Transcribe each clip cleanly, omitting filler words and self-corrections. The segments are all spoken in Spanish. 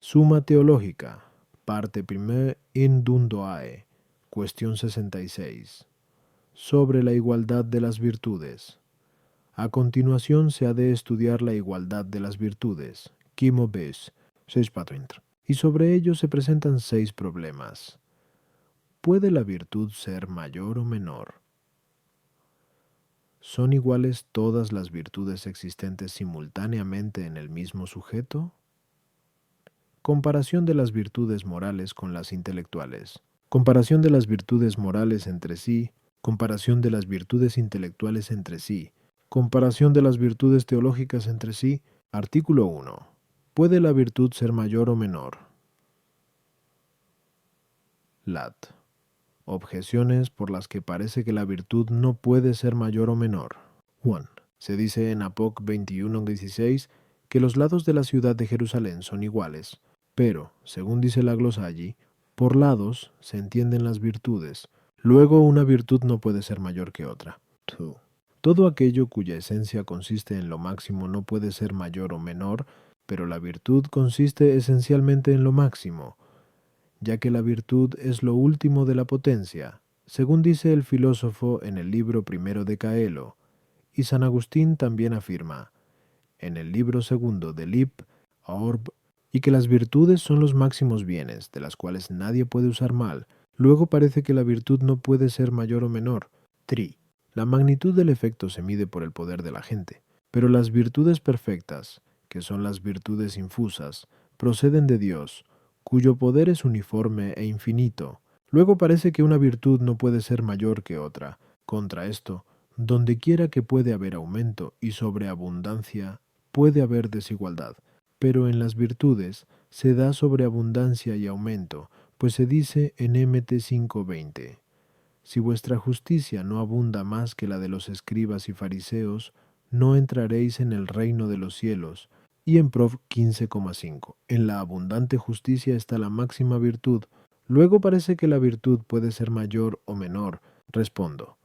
Summa Teológica, parte primer Indundoae, cuestión 66. Sobre la igualdad de las virtudes. A continuación se ha de estudiar la igualdad de las virtudes, Quimo bis, 6.4, y sobre ello se presentan 6 problemas. ¿Puede la virtud ser mayor o menor? ¿Son iguales todas las virtudes existentes simultáneamente en el mismo sujeto? Comparación de las virtudes morales con las intelectuales. Comparación de las virtudes morales entre sí. Comparación de las virtudes intelectuales entre sí. Comparación de las virtudes teológicas entre sí. Artículo 1. ¿Puede la virtud ser mayor o menor? Lat. Objeciones por las que parece que la virtud no puede ser mayor o menor. 1. Se dice en Apoc 21:16 que los lados de la ciudad de Jerusalén son iguales, pero, según dice la glosalle, por lados se entienden las virtudes. Luego una virtud no puede ser mayor que otra. 2. Todo aquello cuya esencia consiste en lo máximo no puede ser mayor o menor, pero la virtud consiste esencialmente en lo máximo, ya que la virtud es lo último de la potencia, según dice el filósofo en el libro primero de Caelo, y San Agustín también afirma, en el libro segundo de Lip, Orb, y que las virtudes son los máximos bienes, de las cuales nadie puede usar mal. Luego parece que la virtud no puede ser mayor o menor. 3. La magnitud del efecto se mide por el poder de la gente, pero las virtudes perfectas, que son las virtudes infusas, proceden de Dios, cuyo poder es uniforme e infinito. Luego parece que una virtud no puede ser mayor que otra. Contra esto, donde quiera que puede haber aumento y sobreabundancia, puede haber desigualdad, pero en las virtudes se da sobreabundancia y aumento, pues se dice en Mt 5:20, si vuestra justicia no abunda más que la de los escribas y fariseos, no entraréis en el reino de los cielos, y en Prov 15:5, en la abundante justicia está la máxima virtud. Luego parece que la virtud puede ser mayor o menor. Respondo.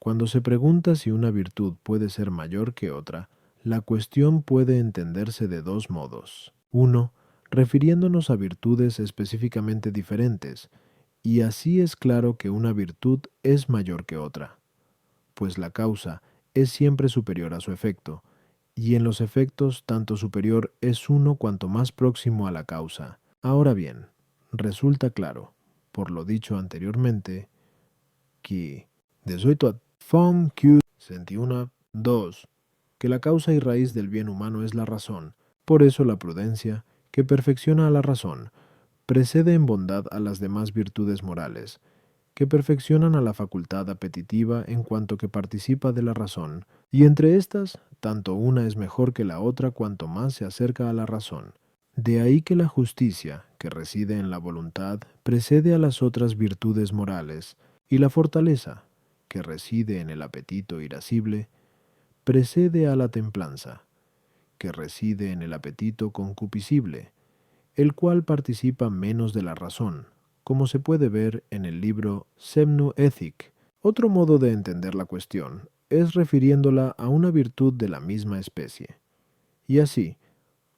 Cuando se pregunta si una virtud puede ser mayor que otra, la cuestión puede entenderse de 2 modos. 1. Refiriéndonos a virtudes específicamente diferentes, y así es claro que una virtud es mayor que otra, pues la causa es siempre superior a su efecto, y en los efectos tanto superior es uno cuanto más próximo a la causa. Ahora bien, resulta claro, por lo dicho anteriormente, que 18 Fom Q 61 2, que la causa y raíz del bien humano es la razón. Por eso la prudencia, que perfecciona a la razón, precede en bondad a las demás virtudes morales, que perfeccionan a la facultad apetitiva en cuanto que participa de la razón, y entre estas, tanto una es mejor que la otra cuanto más se acerca a la razón. De ahí que la justicia, que reside en la voluntad, precede a las otras virtudes morales, y la fortaleza, que reside en el apetito irascible, precede a la templanza, que reside en el apetito concupiscible, el cual participa menos de la razón, como se puede ver en el libro Semnu Ethic. Otro modo de entender la cuestión es refiriéndola a una virtud de la misma especie. Y así,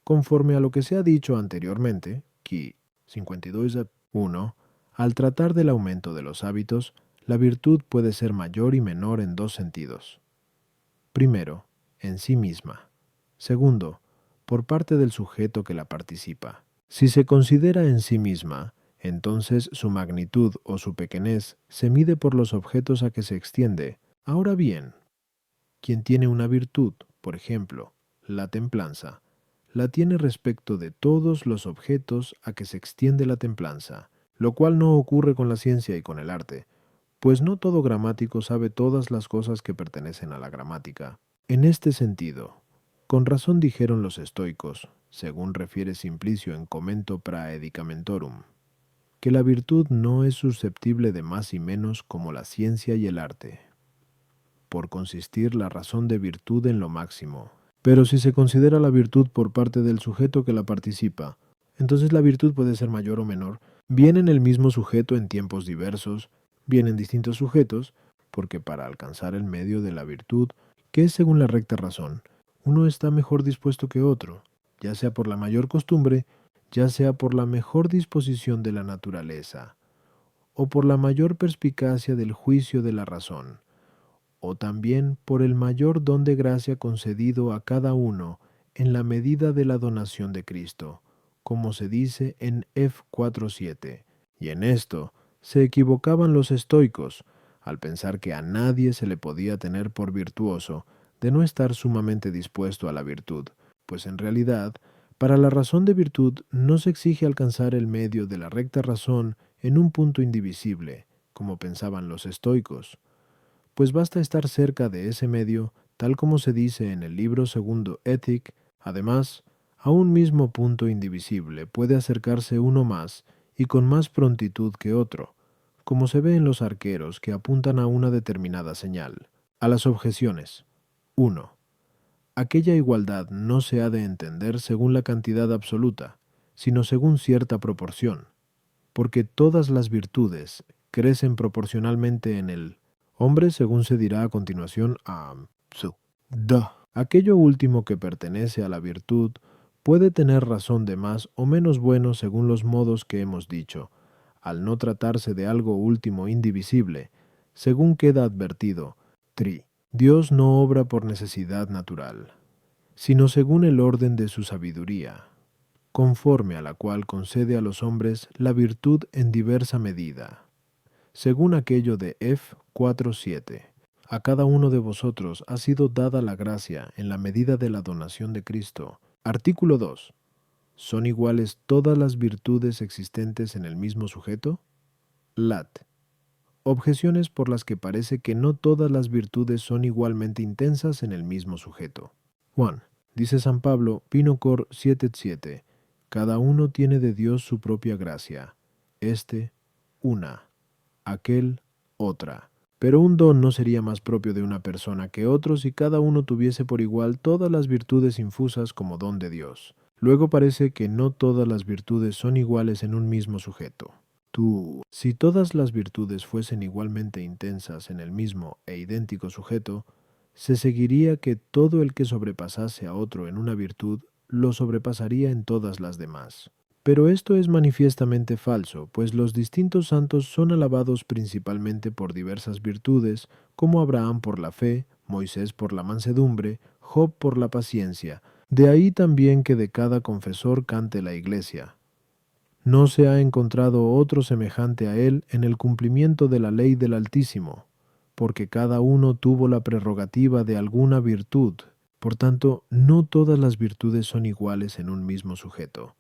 conforme a lo que se ha dicho anteriormente, que 52.1, al tratar del aumento de los hábitos, la virtud puede ser mayor y menor en 2 sentidos. Primero, en sí misma. Segundo, por parte del sujeto que la participa. Si se considera en sí misma, entonces su magnitud o su pequeñez se mide por los objetos a que se extiende. Ahora bien, quien tiene una virtud, por ejemplo, la templanza, la tiene respecto de todos los objetos a que se extiende la templanza, lo cual no ocurre con la ciencia y con el arte, pues no todo gramático sabe todas las cosas que pertenecen a la gramática. En este sentido, con razón dijeron los estoicos, según refiere Simplicio en Commento Praedicamentorum, que la virtud no es susceptible de más y menos como la ciencia y el arte, por consistir la razón de virtud en lo máximo. Pero si se considera la virtud por parte del sujeto que la participa, entonces la virtud puede ser mayor o menor, bien en el mismo sujeto en tiempos diversos, bien en distintos sujetos, porque para alcanzar el medio de la virtud, que es según la recta razón, uno está mejor dispuesto que otro, ya sea por la mayor costumbre, ya sea por la mejor disposición de la naturaleza, o por la mayor perspicacia del juicio de la razón, o también por el mayor don de gracia concedido a cada uno en la medida de la donación de Cristo, como se dice en F 4:7. Y en esto se equivocaban los estoicos, al pensar que a nadie se le podía tener por virtuoso de no estar sumamente dispuesto a la virtud, pues en realidad, para la razón de virtud no se exige alcanzar el medio de la recta razón en un punto indivisible, como pensaban los estoicos, pues basta estar cerca de ese medio, tal como se dice en el libro segundo Ethic. Además, a un mismo punto indivisible puede acercarse uno más y con más prontitud que otro, como se ve en los arqueros que apuntan a una determinada señal. A las objeciones. 1. Aquella igualdad no se ha de entender según la cantidad absoluta, sino según cierta proporción, porque todas las virtudes crecen proporcionalmente en el hombre, según se dirá a continuación a su. Aquello último que pertenece a la virtud puede tener razón de más o menos bueno según los modos que hemos dicho, al no tratarse de algo último indivisible, según queda advertido. Dios no obra por necesidad natural, sino según el orden de su sabiduría, conforme a la cual concede a los hombres la virtud en diversa medida. Según aquello de F 4:7, a cada uno de vosotros ha sido dada la gracia en la medida de la donación de Cristo. Artículo 2. ¿Son iguales todas las virtudes existentes en el mismo sujeto? Lat. Objeciones por las que parece que no todas las virtudes son igualmente intensas en el mismo sujeto. 1. Dice San Pablo, Pinocor 7:7, cada uno tiene de Dios su propia gracia, este, una, aquel, otra. Pero un don no sería más propio de una persona que otro si cada uno tuviese por igual todas las virtudes infusas como don de Dios. Luego parece que no todas las virtudes son iguales en un mismo sujeto. Si todas las virtudes fuesen igualmente intensas en el mismo e idéntico sujeto, se seguiría que todo el que sobrepasase a otro en una virtud, lo sobrepasaría en todas las demás. Pero esto es manifiestamente falso, pues los distintos santos son alabados principalmente por diversas virtudes, como Abraham por la fe, Moisés por la mansedumbre, Job por la paciencia. De ahí también que de cada confesor cante la Iglesia: no se ha encontrado otro semejante a él en el cumplimiento de la ley del Altísimo, porque cada uno tuvo la prerrogativa de alguna virtud. Por tanto, no todas las virtudes son iguales en un mismo sujeto.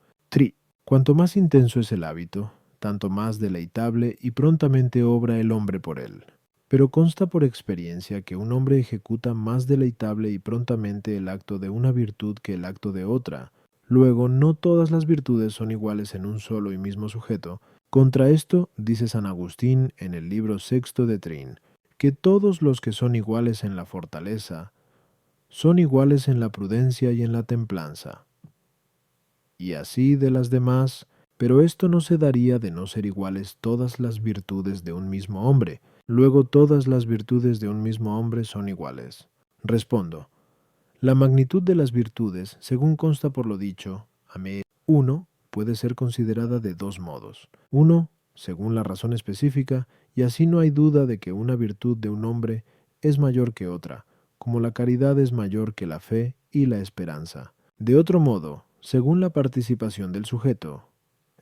Cuanto más intenso es el hábito, tanto más deleitable y prontamente obra el hombre por él. Pero consta por experiencia que un hombre ejecuta más deleitable y prontamente el acto de una virtud que el acto de otra. Luego, no todas las virtudes son iguales en un solo y mismo sujeto. Contra esto, dice San Agustín en el libro sexto de Trin, que todos los que son iguales en la fortaleza, son iguales en la prudencia y en la templanza. Y así de las demás, pero esto no se daría de no ser iguales todas las virtudes de un mismo hombre. Luego todas las virtudes de un mismo hombre son iguales. Respondo. La magnitud de las virtudes, según consta por lo dicho, uno, puede ser considerada de dos modos. Uno, según la razón específica, y así no hay duda de que una virtud de un hombre es mayor que otra, como la caridad es mayor que la fe y la esperanza. De otro modo, según la participación del sujeto,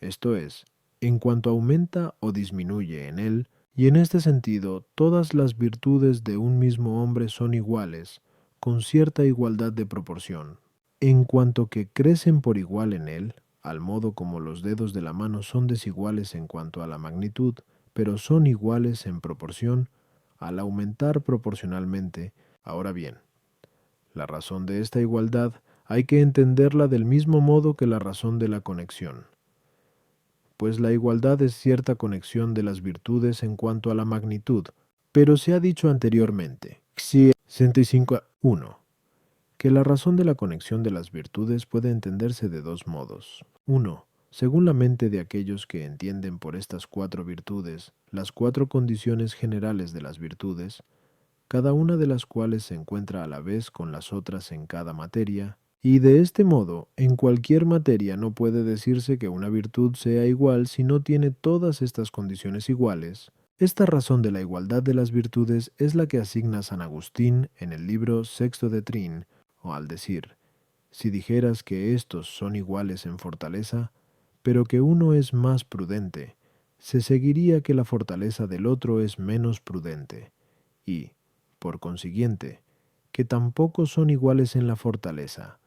esto es, en cuanto aumenta o disminuye en él, y en este sentido todas las virtudes de un mismo hombre son iguales, con cierta igualdad de proporción, en cuanto que crecen por igual en él, al modo como los dedos de la mano son desiguales en cuanto a la magnitud, pero son iguales en proporción, al aumentar proporcionalmente. Ahora bien, la razón de esta igualdad hay que entenderla del mismo modo que la razón de la conexión, pues la igualdad es cierta conexión de las virtudes en cuanto a la magnitud, pero se ha dicho anteriormente, 105.1, que la razón de la conexión de las virtudes puede entenderse de dos modos. 1. Según la mente de aquellos que entienden por estas cuatro virtudes las cuatro condiciones generales de las virtudes, cada una de las cuales se encuentra a la vez con las otras en cada materia, Y de este modo, en cualquier materia no puede decirse que una virtud sea igual si no tiene todas estas condiciones iguales. Esta razón de la igualdad de las virtudes es la que asigna San Agustín en el libro Sexto de Trin, o al decir, si dijeras que estos son iguales en fortaleza, pero que uno es más prudente, se seguiría que la fortaleza del otro es menos prudente, y, por consiguiente, que tampoco son iguales en la fortaleza,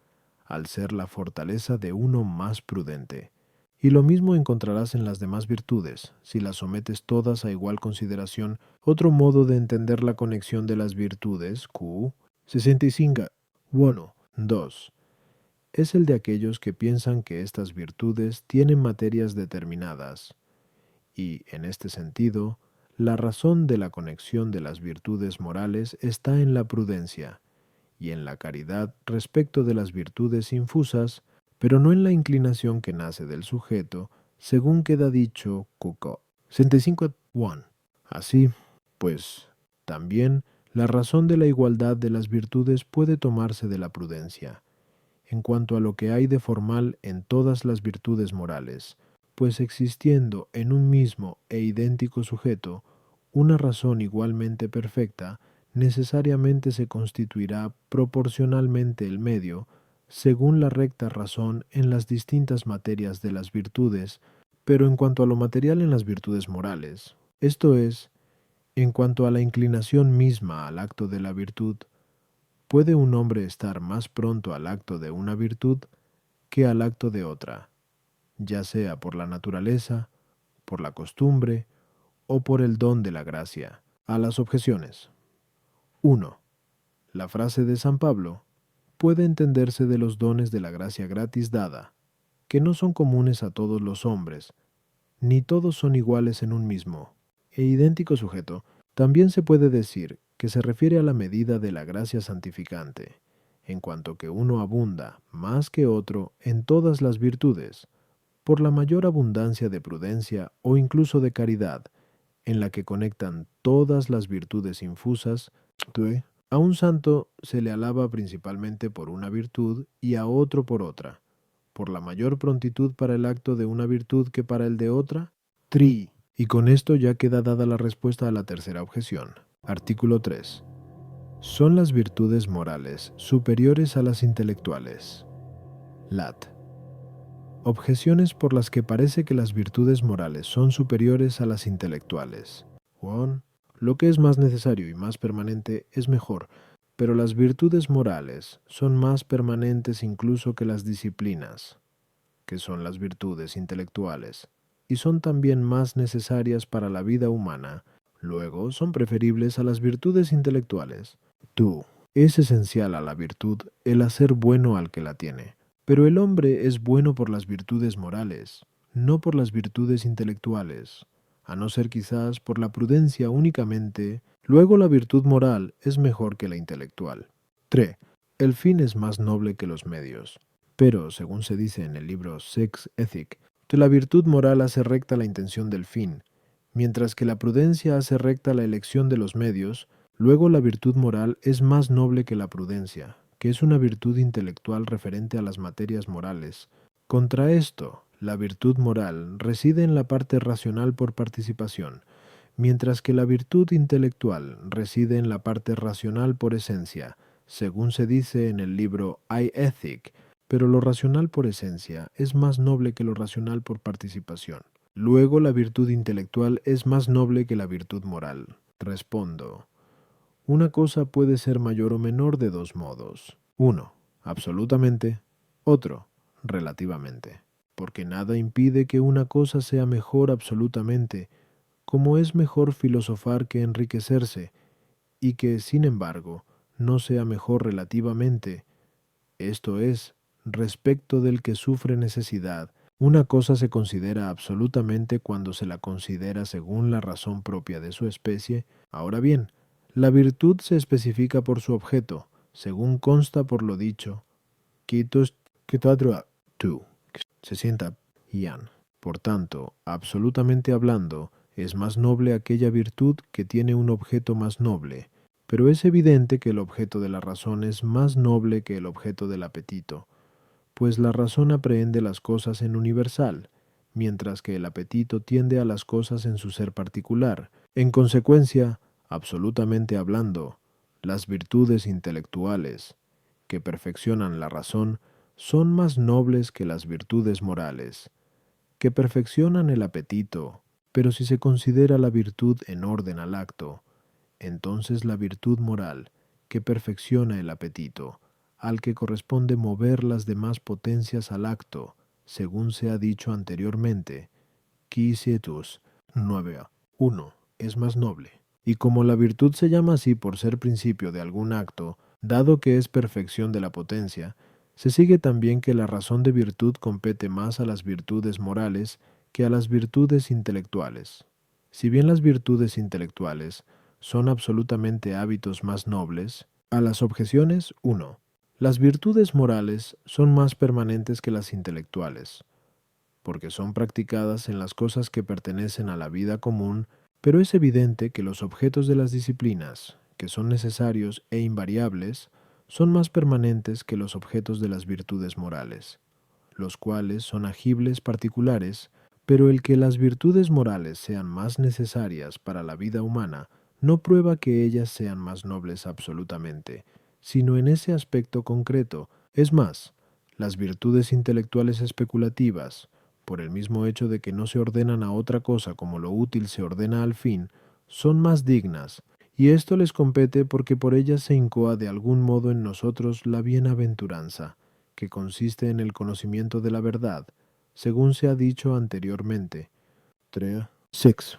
al ser la fortaleza de uno más prudente. Y lo mismo encontrarás en las demás virtudes, si las sometes todas a igual consideración. Otro modo de entender la conexión de las virtudes, Q, 65, 1, 2, es el de aquellos que piensan que estas virtudes tienen materias determinadas, y, en este sentido, la razón de la conexión de las virtudes morales está en la prudencia, y en la caridad respecto de las virtudes infusas, pero no en la inclinación que nace del sujeto, según queda dicho Cuco 65.1. Así, pues, también la razón de la igualdad de las virtudes puede tomarse de la prudencia, en cuanto a lo que hay de formal en todas las virtudes morales, pues existiendo en un mismo e idéntico sujeto una razón igualmente perfecta, necesariamente se constituirá proporcionalmente el medio, según la recta razón en las distintas materias de las virtudes, pero en cuanto a lo material en las virtudes morales, esto es, en cuanto a la inclinación misma al acto de la virtud, ¿puede un hombre estar más pronto al acto de una virtud que al acto de otra, ya sea por la naturaleza, por la costumbre o por el don de la gracia? A las objeciones. 1. La frase de San Pablo puede entenderse de los dones de la gracia gratis dada, que no son comunes a todos los hombres, ni todos son iguales en un mismo e idéntico sujeto. También se puede decir que se refiere a la medida de la gracia santificante, en cuanto que uno abunda más que otro en todas las virtudes, por la mayor abundancia de prudencia o incluso de caridad, en la que conectan todas las virtudes infusas. A un santo se le alaba principalmente por una virtud y a otro por otra, por la mayor prontitud para el acto de una virtud que para el de otra. Y con esto ya queda dada la respuesta a la tercera objeción. Artículo 3. ¿Son las virtudes morales superiores a las intelectuales? Lat. Objeciones por las que parece que las virtudes morales son superiores a las intelectuales. 1. Lo que es más necesario y más permanente es mejor, pero las virtudes morales son más permanentes incluso que las disciplinas, que son las virtudes intelectuales, y son también más necesarias para la vida humana. Luego son preferibles a las virtudes intelectuales. 2. Es esencial a la virtud el hacer bueno al que la tiene, pero el hombre es bueno por las virtudes morales, no por las virtudes intelectuales, a no ser quizás por la prudencia únicamente. Luego la virtud moral es mejor que la intelectual. 3. El fin es más noble que los medios. Pero, según se dice en el libro Sex Ethic, que la virtud moral hace recta la intención del fin, mientras que la prudencia hace recta la elección de los medios. Luego la virtud moral es más noble que la prudencia, que es una virtud intelectual referente a las materias morales. Contra esto, la virtud moral reside en la parte racional por participación, mientras que la virtud intelectual reside en la parte racional por esencia, según se dice en el libro I Ethic, pero lo racional por esencia es más noble que lo racional por participación. Luego la virtud intelectual es más noble que la virtud moral. Respondo. Una cosa puede ser mayor o menor de dos modos. 1. Absolutamente. Otro, relativamente. Porque nada impide que una cosa sea mejor absolutamente, como es mejor filosofar que enriquecerse, y que, sin embargo, no sea mejor relativamente, esto es, respecto del que sufre necesidad. Una cosa se considera absolutamente cuando se la considera según la razón propia de su especie. Ahora bien, la virtud se especifica por su objeto, según consta por lo dicho. Quitos quitadra tu 60 yan. Por tanto, absolutamente hablando, es más noble aquella virtud que tiene un objeto más noble, pero es evidente que el objeto de la razón es más noble que el objeto del apetito, pues la razón aprehende las cosas en universal, mientras que el apetito tiende a las cosas en su ser particular. En consecuencia, absolutamente hablando, las virtudes intelectuales, que perfeccionan la razón, son más nobles que las virtudes morales, que perfeccionan el apetito, pero si se considera la virtud en orden al acto, entonces la virtud moral, que perfecciona el apetito, al que corresponde mover las demás potencias al acto, según se ha dicho anteriormente, quietus 9:1, es más noble. Y como la virtud se llama así por ser principio de algún acto, dado que es perfección de la potencia, se sigue también que la razón de virtud compete más a las virtudes morales que a las virtudes intelectuales. Si bien las virtudes intelectuales son absolutamente hábitos más nobles, a las objeciones 1. Las virtudes morales son más permanentes que las intelectuales, porque son practicadas en las cosas que pertenecen a la vida común, pero es evidente que los objetos de las disciplinas, que son necesarios e invariables, son más permanentes que los objetos de las virtudes morales, los cuales son agibles particulares, pero el que las virtudes morales sean más necesarias para la vida humana no prueba que ellas sean más nobles absolutamente, sino en ese aspecto concreto. Es más, las virtudes intelectuales especulativas, por el mismo hecho de que no se ordenan a otra cosa como lo útil se ordena al fin, son más dignas, y esto les compete porque por ellas se incoa de algún modo en nosotros la bienaventuranza, que consiste en el conocimiento de la verdad, según se ha dicho anteriormente. 6.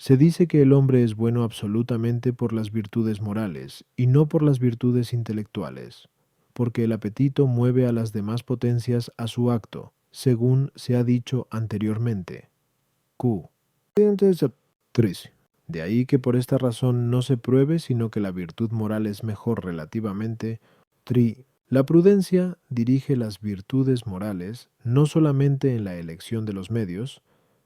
Se dice que el hombre es bueno absolutamente por las virtudes morales y no por las virtudes intelectuales, porque el apetito mueve a las demás potencias a su acto, según se ha dicho anteriormente. Q. 3. De ahí que por esta razón no se pruebe sino que la virtud moral es mejor relativamente. La prudencia dirige las virtudes morales no solamente en la elección de los medios,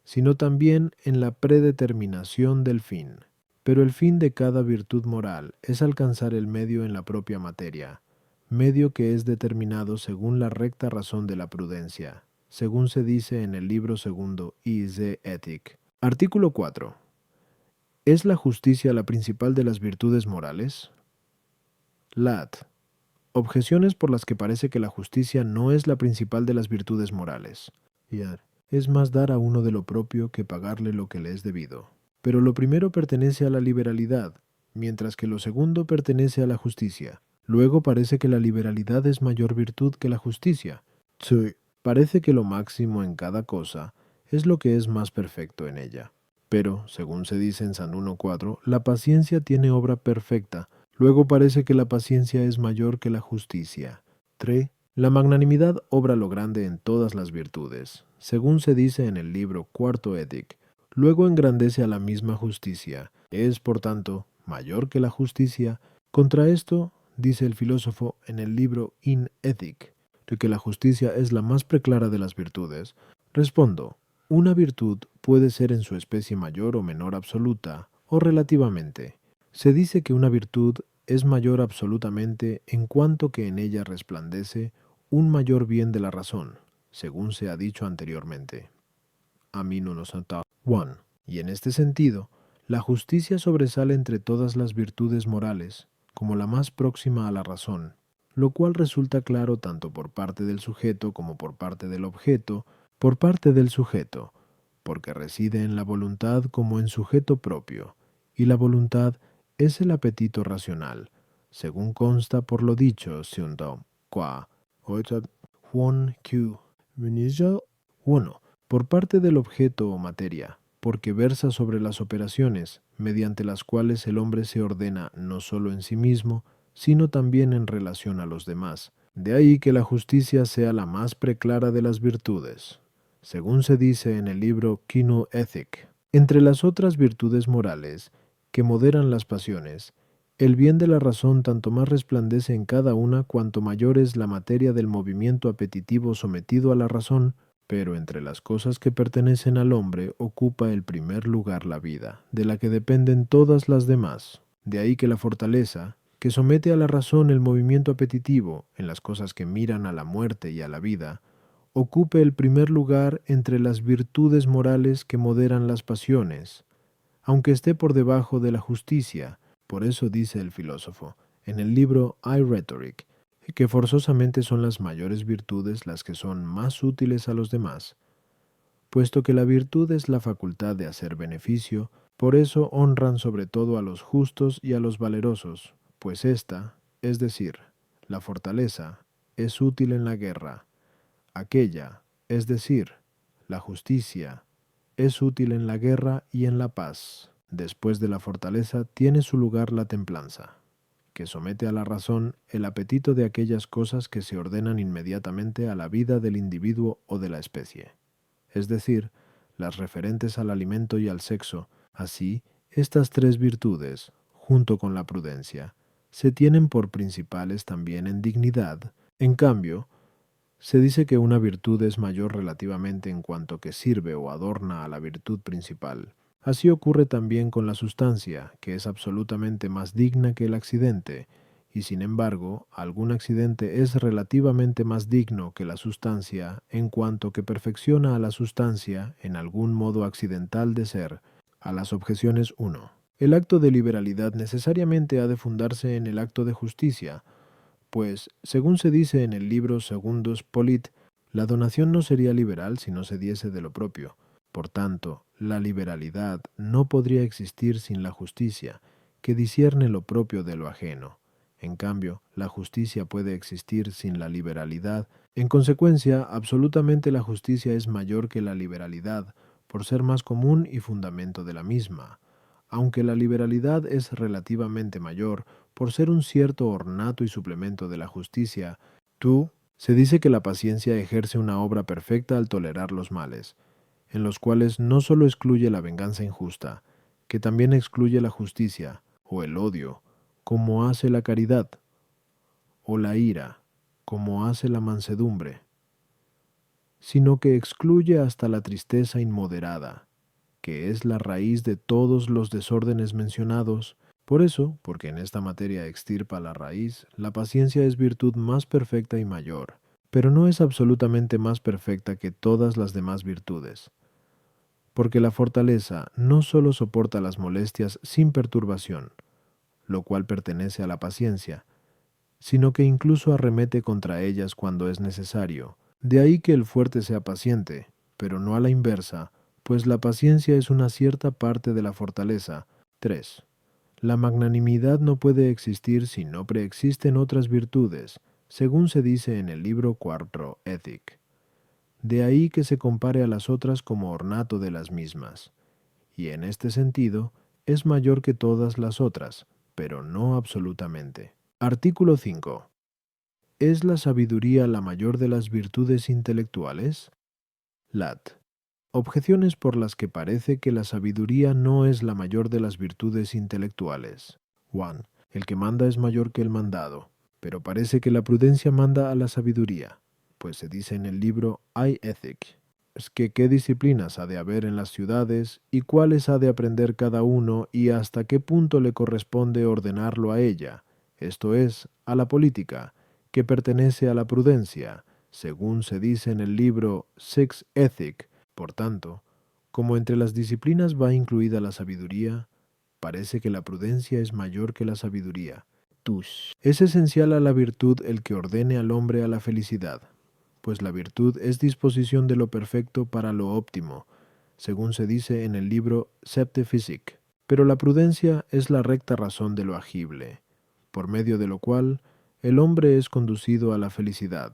sino también en la predeterminación del fin. Pero el fin de cada virtud moral es alcanzar el medio en la propia materia, medio que es determinado según la recta razón de la prudencia, según se dice en el libro segundo I.Z. Ethic. Artículo 4. ¿Es la justicia la principal de las virtudes morales? Lat. Objeciones por las que parece que la justicia no es la principal de las virtudes morales. Yar. Es más dar a uno de lo propio que pagarle lo que le es debido. Pero lo primero pertenece a la liberalidad, mientras que lo segundo pertenece a la justicia. Luego parece que la liberalidad es mayor virtud que la justicia. Sí. Parece que lo máximo en cada cosa es lo que es más perfecto en ella. Pero, según se dice en San 1.4, la paciencia tiene obra perfecta. Luego parece que la paciencia es mayor que la justicia. 3. La magnanimidad obra lo grande en todas las virtudes, según se dice en el libro cuarto Ethic. Luego engrandece a la misma justicia. Es, por tanto, mayor que la justicia. Contra esto, dice el filósofo en el libro In Ethic, de que la justicia es la más preclara de las virtudes. Respondo, una virtud puede ser en su especie mayor o menor absoluta, o relativamente. Se dice que una virtud es mayor absolutamente en cuanto que en ella resplandece un mayor bien de la razón, según se ha dicho anteriormente. Amino no santa 1. Y en este sentido, la justicia sobresale entre todas las virtudes morales, como la más próxima a la razón, lo cual resulta claro tanto por parte del sujeto como por parte del objeto. Por parte del sujeto, porque reside en la voluntad como en sujeto propio, y la voluntad es el apetito racional, según consta por lo dicho, qua, Juan Q. 1. Por parte del objeto o materia, porque versa sobre las operaciones, mediante las cuales el hombre se ordena no solo en sí mismo, sino también en relación a los demás. De ahí que la justicia sea la más preclara de las virtudes, según se dice en el libro Kinu Ethic. Entre las otras virtudes morales, que moderan las pasiones, el bien de la razón tanto más resplandece en cada una cuanto mayor es la materia del movimiento apetitivo sometido a la razón, pero entre las cosas que pertenecen al hombre ocupa el primer lugar la vida, de la que dependen todas las demás. De ahí que la fortaleza, que somete a la razón el movimiento apetitivo en las cosas que miran a la muerte y a la vida, ocupe el primer lugar entre las virtudes morales que moderan las pasiones, aunque esté por debajo de la justicia. Por eso dice el filósofo, en el libro iRhetoric, que forzosamente son las mayores virtudes las que son más útiles a los demás. Puesto que la virtud es la facultad de hacer beneficio, por eso honran sobre todo a los justos y a los valerosos, pues ésta, es decir, la fortaleza, es útil en la guerra. Aquella, es decir, la justicia, es útil en la guerra y en la paz. Después de la fortaleza tiene su lugar la templanza, que somete a la razón el apetito de aquellas cosas que se ordenan inmediatamente a la vida del individuo o de la especie, es decir, las referentes al alimento y al sexo. Así, estas tres virtudes, junto con la prudencia, se tienen por principales también en dignidad. En cambio, se dice que una virtud es mayor relativamente en cuanto que sirve o adorna a la virtud principal. Así ocurre también con la sustancia, que es absolutamente más digna que el accidente, y sin embargo, algún accidente es relativamente más digno que la sustancia en cuanto que perfecciona a la sustancia en algún modo accidental de ser. A las objeciones 1. El acto de liberalidad necesariamente ha de fundarse en el acto de justicia, pues, según se dice en el libro Secundus Polit, la donación no sería liberal si no se diese de lo propio. Por tanto, la liberalidad no podría existir sin la justicia, que discierne lo propio de lo ajeno. En cambio, la justicia puede existir sin la liberalidad. En consecuencia, absolutamente la justicia es mayor que la liberalidad, por ser más común y fundamento de la misma. Aunque la liberalidad es relativamente mayor, por ser un cierto ornato y suplemento de la justicia, se dice que la paciencia ejerce una obra perfecta al tolerar los males, en los cuales no sólo excluye la venganza injusta, que también excluye la justicia, o el odio, como hace la caridad, o la ira, como hace la mansedumbre, sino que excluye hasta la tristeza inmoderada, que es la raíz de todos los desórdenes mencionados. Por eso, porque en esta materia extirpa la raíz, la paciencia es virtud más perfecta y mayor, pero no es absolutamente más perfecta que todas las demás virtudes, porque la fortaleza no sólo soporta las molestias sin perturbación, lo cual pertenece a la paciencia, sino que incluso arremete contra ellas cuando es necesario. De ahí que el fuerte sea paciente, pero no a la inversa, pues la paciencia es una cierta parte de la fortaleza. 3. La magnanimidad no puede existir si no preexisten otras virtudes, según se dice en el libro cuarto Ethic. De ahí que se compare a las otras como ornato de las mismas, y en este sentido es mayor que todas las otras, pero no absolutamente. Artículo 5. ¿Es la sabiduría la mayor de las virtudes intelectuales? Lat. Objeciones por las que parece que la sabiduría no es la mayor de las virtudes intelectuales. 1. El que manda es mayor que el mandado, pero parece que la prudencia manda a la sabiduría, pues se dice en el libro iEthic, es que qué disciplinas ha de haber en las ciudades y cuáles ha de aprender cada uno y hasta qué punto le corresponde ordenarlo a ella, esto es, a la política, que pertenece a la prudencia, según se dice en el libro Sixth Ethic. Por tanto, como entre las disciplinas va incluida la sabiduría, parece que la prudencia es mayor que la sabiduría. Es esencial a la virtud el que ordene al hombre a la felicidad, pues la virtud es disposición de lo perfecto para lo óptimo, según se dice en el libro Septe Physique. Pero la prudencia es la recta razón de lo agible, por medio de lo cual el hombre es conducido a la felicidad,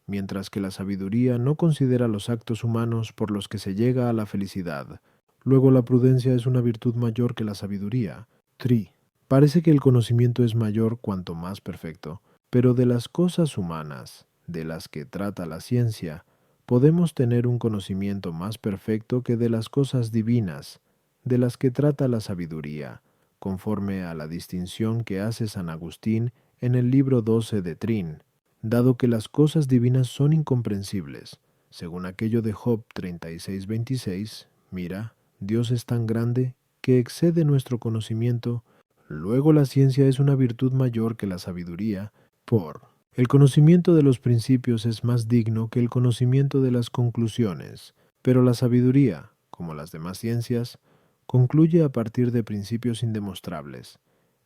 mientras que la sabiduría no considera los actos humanos por los que se llega a la felicidad. Luego la prudencia es una virtud mayor que la sabiduría. 3. Parece que el conocimiento es mayor cuanto más perfecto, pero de las cosas humanas, de las que trata la ciencia, podemos tener un conocimiento más perfecto que de las cosas divinas, de las que trata la sabiduría, conforme a la distinción que hace San Agustín en el libro 12 de Trin, dado que las cosas divinas son incomprensibles. Según aquello de Job 36:26, mira, Dios es tan grande que excede nuestro conocimiento, Luego la ciencia es una virtud mayor que la sabiduría, por el conocimiento de los principios es más digno que el conocimiento de las conclusiones, pero la sabiduría, como las demás ciencias, concluye a partir de principios indemostrables,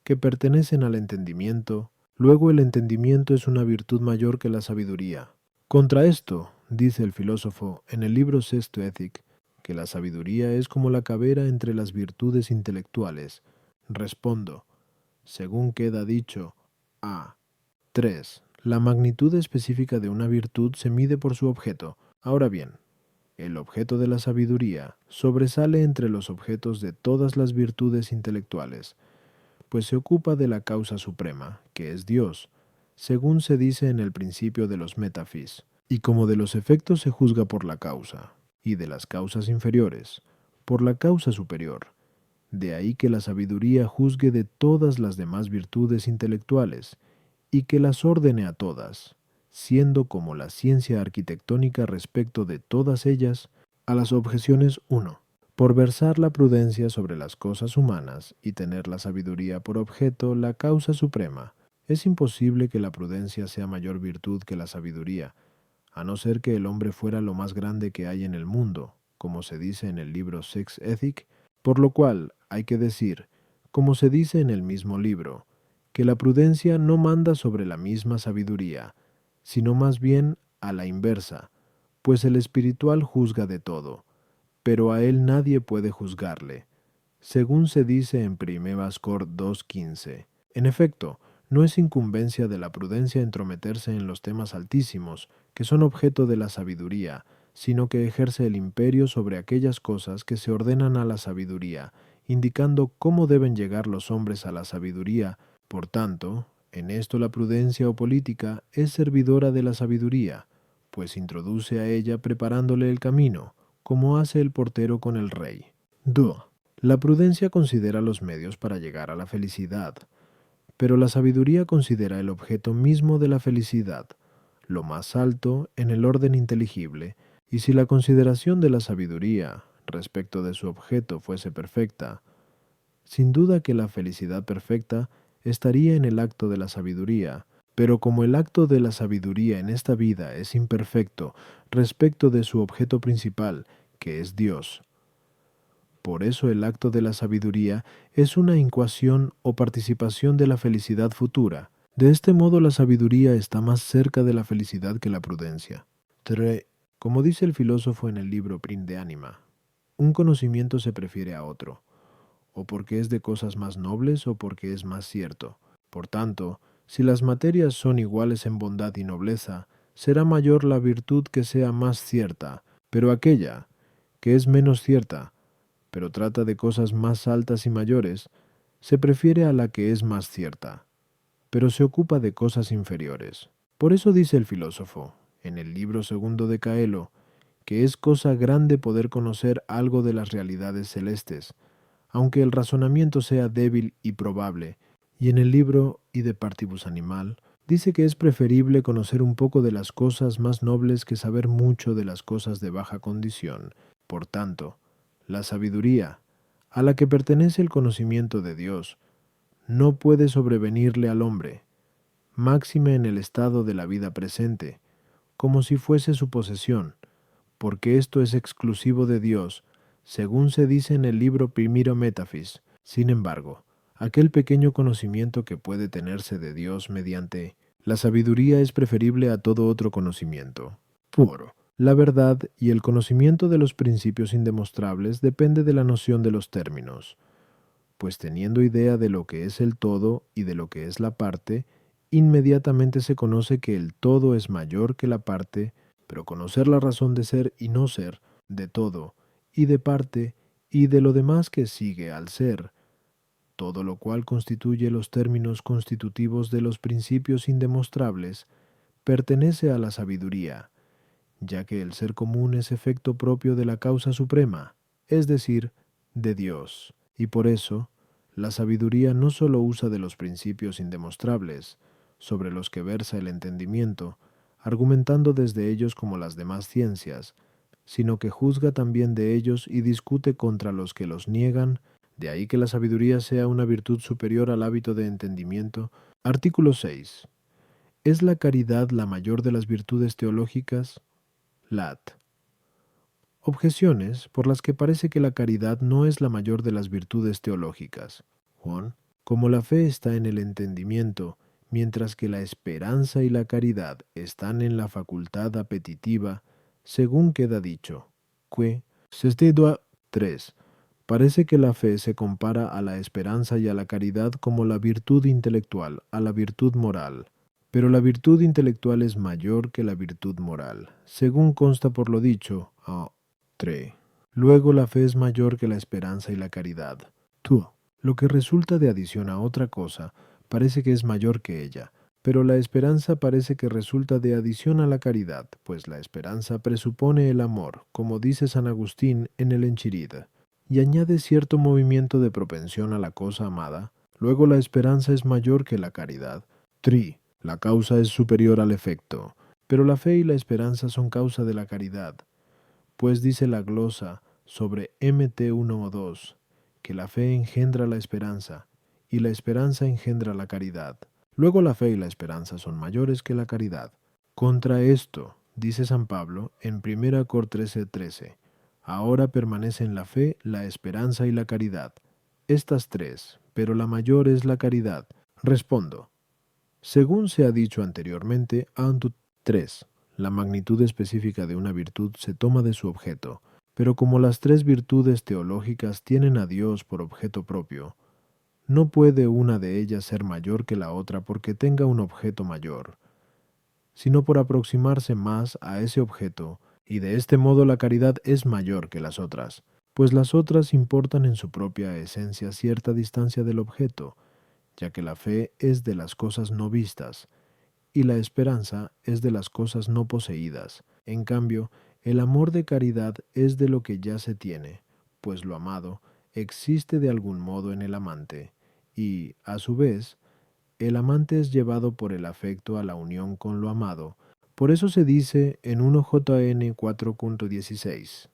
que pertenecen al entendimiento. Luego el entendimiento es una virtud mayor que la sabiduría. Contra esto, dice el filósofo en el libro Sexto Ethic, que la sabiduría es como la cabera entre las virtudes intelectuales. Respondo, según queda dicho, a. 3. La magnitud específica de una virtud se mide por su objeto. Ahora bien, el objeto de la sabiduría sobresale entre los objetos de todas las virtudes intelectuales, pues se ocupa de la causa suprema, que es Dios, según se dice en el principio de los Metafis, y como de los efectos se juzga por la causa, y de las causas inferiores, por la causa superior. De ahí que la sabiduría juzgue de todas las demás virtudes intelectuales, y que las ordene a todas, siendo como la ciencia arquitectónica respecto de todas ellas. A las objeciones 1. Por versar la prudencia sobre las cosas humanas y tener la sabiduría por objeto la causa suprema, es imposible que la prudencia sea mayor virtud que la sabiduría, a no ser que el hombre fuera lo más grande que hay en el mundo, como se dice en el libro Sex Ethic, por lo cual hay que decir, como se dice en el mismo libro, que la prudencia no manda sobre la misma sabiduría, sino más bien a la inversa, pues el espiritual juzga de todo, pero a él nadie puede juzgarle, según se dice en 1 Vascor 2.15. En efecto, no es incumbencia de la prudencia entrometerse en los temas altísimos, que son objeto de la sabiduría, sino que ejerce el imperio sobre aquellas cosas que se ordenan a la sabiduría, indicando cómo deben llegar los hombres a la sabiduría. Por tanto, en esto la prudencia o política es servidora de la sabiduría, pues introduce a ella preparándole el camino, como hace el portero con el rey. 2. La prudencia considera los medios para llegar a la felicidad, pero la sabiduría considera el objeto mismo de la felicidad, lo más alto en el orden inteligible, y si la consideración de la sabiduría respecto de su objeto fuese perfecta, sin duda que la felicidad perfecta estaría en el acto de la sabiduría, pero como el acto de la sabiduría en esta vida es imperfecto respecto de su objeto principal, que es Dios, por eso el acto de la sabiduría es una incuasión o participación de la felicidad futura. De este modo la sabiduría está más cerca de la felicidad que la prudencia. 3. Como dice el filósofo en el libro Prin de Anima, un conocimiento se prefiere a otro, o porque es de cosas más nobles o porque es más cierto. Por tanto, si las materias son iguales en bondad y nobleza, será mayor la virtud que sea más cierta, pero aquella que es menos cierta, pero trata de cosas más altas y mayores, se prefiere a la que es más cierta, pero se ocupa de cosas inferiores. Por eso dice el filósofo, en el libro segundo de Caelo, que es cosa grande poder conocer algo de las realidades celestes, aunque el razonamiento sea débil y probable, y en el libro Y de Partibus Animal, dice que es preferible conocer un poco de las cosas más nobles que saber mucho de las cosas de baja condición. Por tanto, la sabiduría, a la que pertenece el conocimiento de Dios, no puede sobrevenirle al hombre, máxime en el estado de la vida presente, como si fuese su posesión, porque esto es exclusivo de Dios, según se dice en el libro Primero Metafis. Sin embargo, aquel pequeño conocimiento que puede tenerse de Dios mediante la sabiduría es preferible a todo otro conocimiento. Puro. La verdad y el conocimiento de los principios indemostrables depende de la noción de los términos, pues teniendo idea de lo que es el todo y de lo que es la parte, inmediatamente se conoce que el todo es mayor que la parte, pero conocer la razón de ser y no ser, de todo y de parte, y de lo demás que sigue al ser, todo lo cual constituye los términos constitutivos de los principios indemostrables, pertenece a la sabiduría, ya que el ser común es efecto propio de la causa suprema, es decir, de Dios, y por eso, la sabiduría no sólo usa de los principios indemostrables, sobre los que versa el entendimiento, argumentando desde ellos como las demás ciencias, sino que juzga también de ellos y discute contra los que los niegan, De ahí que la sabiduría sea una virtud superior al hábito de entendimiento. Artículo 6. ¿Es la caridad la mayor de las virtudes teológicas? Lat. Objeciones por las que parece que la caridad no es la mayor de las virtudes teológicas. Juan. Como la fe está en el entendimiento, mientras que la esperanza y la caridad están en la facultad apetitiva, según queda dicho. Que, 3. Parece que la fe se compara a la esperanza y a la caridad como la virtud intelectual, a la virtud moral. Pero la virtud intelectual es mayor que la virtud moral, según consta por lo dicho. 3. Luego la fe es mayor que la esperanza y la caridad. Tú. Lo que resulta de adición a otra cosa parece que es mayor que ella, pero la esperanza parece que resulta de adición a la caridad, pues la esperanza presupone el amor, como dice San Agustín en el Enchirida, y añade cierto movimiento de propensión a la cosa amada. Luego la esperanza es mayor que la caridad. 3. La causa es superior al efecto, pero la fe y la esperanza son causa de la caridad, pues dice la glosa sobre MT 1 o 2, que la fe engendra la esperanza, y la esperanza engendra la caridad. Luego la fe y la esperanza son mayores que la caridad. Contra esto, dice San Pablo en 1 Cor 13:13, ahora permanecen la fe, la esperanza y la caridad. Estas tres, pero la mayor es la caridad. Respondo. Según se ha dicho anteriormente, Antu 3. La magnitud específica de una virtud se toma de su objeto, pero como las tres virtudes teológicas tienen a Dios por objeto propio, no puede una de ellas ser mayor que la otra porque tenga un objeto mayor, sino por aproximarse más a ese objeto, y de este modo la caridad es mayor que las otras, pues las otras importan en su propia esencia cierta distancia del objeto, ya que la fe es de las cosas no vistas, y la esperanza es de las cosas no poseídas. En cambio, el amor de caridad es de lo que ya se tiene, pues lo amado existe de algún modo en el amante, y, a su vez, el amante es llevado por el afecto a la unión con lo amado. Por eso se dice en 1 JN 4.16,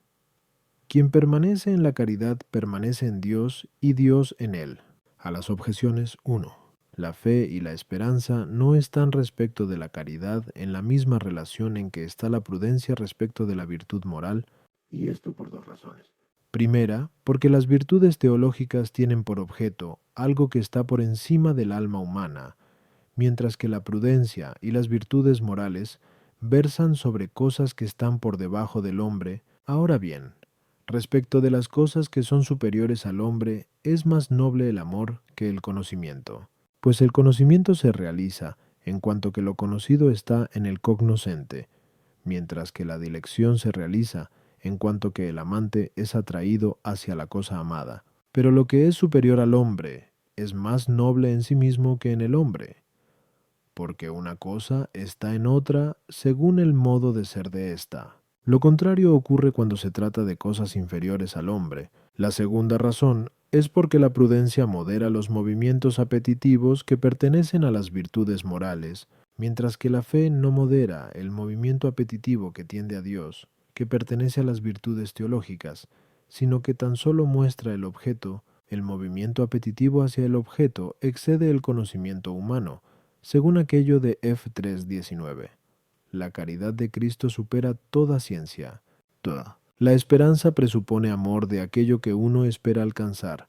quien permanece en la caridad permanece en Dios y Dios en él. A las objeciones 1. La fe y la esperanza no están respecto de la caridad en la misma relación en que está la prudencia respecto de la virtud moral, y esto por dos razones. Primera, porque las virtudes teológicas tienen por objeto algo que está por encima del alma humana, mientras que la prudencia y las virtudes morales versan sobre cosas que están por debajo del hombre. Ahora bien, respecto de las cosas que son superiores al hombre, es más noble el amor que el conocimiento, pues el conocimiento se realiza en cuanto que lo conocido está en el cognoscente, mientras que la dilección se realiza en cuanto que el amante es atraído hacia la cosa amada. Pero lo que es superior al hombre es más noble en sí mismo que en el hombre, porque una cosa está en otra según el modo de ser de ésta. Lo contrario ocurre cuando se trata de cosas inferiores al hombre. La segunda razón es porque la prudencia modera los movimientos apetitivos que pertenecen a las virtudes morales, mientras que la fe no modera el movimiento apetitivo que tiende a Dios, que pertenece a las virtudes teológicas, sino que tan solo muestra el objeto. El movimiento apetitivo hacia el objeto excede el conocimiento humano, según aquello de F 3:19. La caridad de Cristo supera toda ciencia. La esperanza presupone amor de aquello que uno espera alcanzar,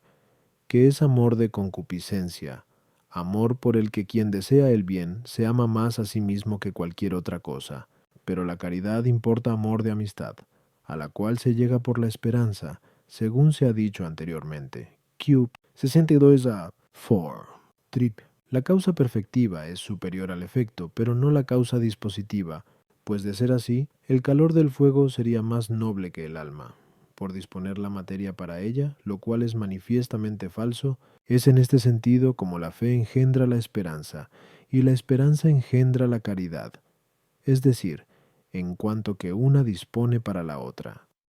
que es amor de concupiscencia, amor por el que quien desea el bien se ama más a sí mismo que cualquier otra cosa. Pero la caridad importa amor de amistad, a la cual se llega por la esperanza, según se ha dicho anteriormente. Cube 62-4. Trip. La causa perfectiva es superior al efecto, pero no la causa dispositiva, pues de ser así, el calor del fuego sería más noble que el alma, por disponer la materia para ella, lo cual es manifiestamente falso. Es en este sentido como la fe engendra la esperanza, y la esperanza engendra la caridad, es decir, en cuanto que una dispone para la otra.